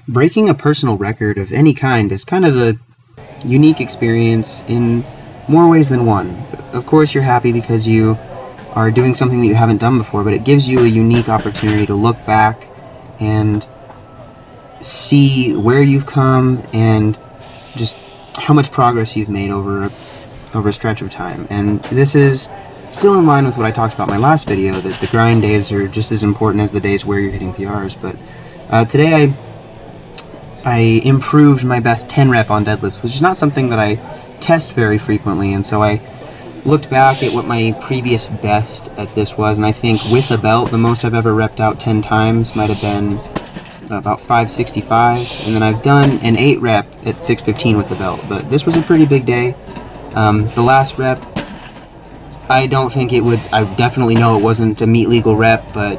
breaking a personal record of any kind is kind of a unique experience in more ways than one. Of course, you're happy because you are doing something that you haven't done before, but it gives you a unique opportunity to look back and see where you've come and just how much progress you've made over a stretch of time. And this is still in line with what I talked about in my last video, that the grind days are just as important as the days where you're hitting PRs. But today I improved my best 10 rep on deadlifts, which is not something that I test very frequently, and so I looked back at what my previous best at this was, and I think with a belt, the most I've ever repped out 10 times might have been about 565, and then I've done an 8 rep at 615 with the belt, but this was a pretty big day. The last rep, I don't think it would, I definitely know it wasn't a meet legal rep, but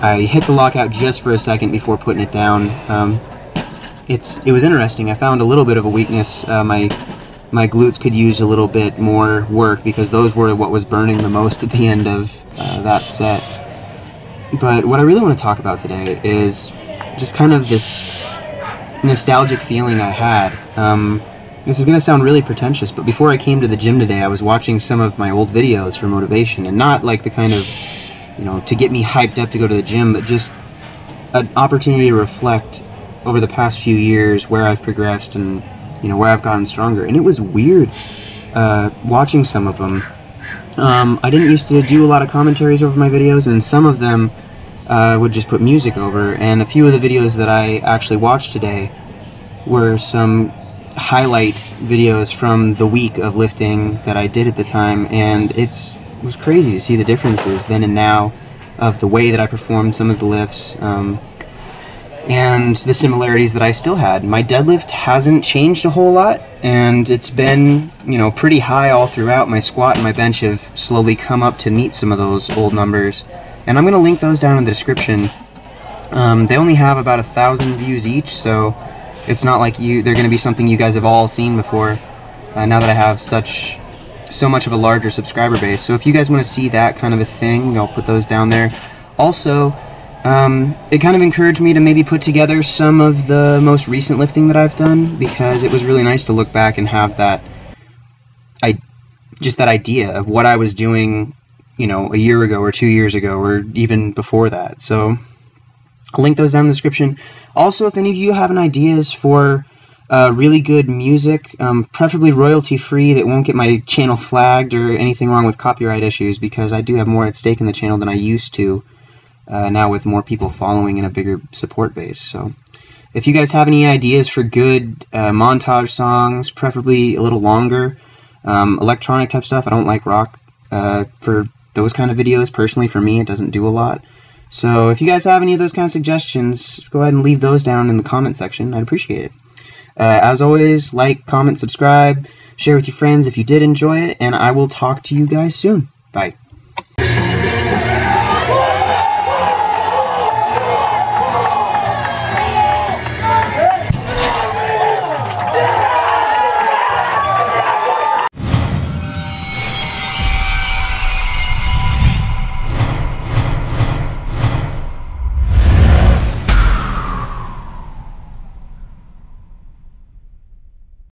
I hit the lockout just for a second before putting it down. It was interesting. I found a little bit of a weakness. My glutes could use a little bit more work because those were what was burning the most at the end of that set. But what I really want to talk about today is just kind of this nostalgic feeling I had. This is going to sound really pretentious, but before I came to the gym today, I was watching some of my old videos for motivation, and not like the kind of, to get me hyped up to go to the gym, but just an opportunity to reflect over the past few years where I've progressed and where I've gotten stronger. And it was weird watching some of them. I didn't used to do a lot of commentaries over my videos, and some of them would just put music over, and a few of the videos that I actually watched today were some highlight videos from the week of lifting that I did at the time, and it was crazy to see the differences then and now of the way that I performed some of the lifts, and the similarities that I still had. My deadlift hasn't changed a whole lot, and it's been, pretty high all throughout. My squat and my bench have slowly come up to meet some of those old numbers, and I'm going to link those down in the description. They only have about 1,000 views each, so it's not like they're going to be something you guys have all seen before, now that I have so much of a larger subscriber base. So if you guys want to see that kind of a thing, I'll put those down there. Also, it kind of encouraged me to maybe put together some of the most recent lifting that I've done, because it was really nice to look back and have that idea of what I was doing, a year ago or 2 years ago or even before that. So I'll link those down in the description. Also, if any of you have any ideas for really good music, preferably royalty-free, that won't get my channel flagged or anything wrong with copyright issues, because I do have more at stake in the channel than I used to. Now with more people following and a bigger support base. So if you guys have any ideas for good montage songs, preferably a little longer, electronic type stuff, I don't like rock for those kind of videos. Personally, for me, it doesn't do a lot. So if you guys have any of those kind of suggestions, go ahead and leave those down in the comment section. I'd appreciate it. As always, like, comment, subscribe, share with your friends if you did enjoy it, and I will talk to you guys soon. Bye.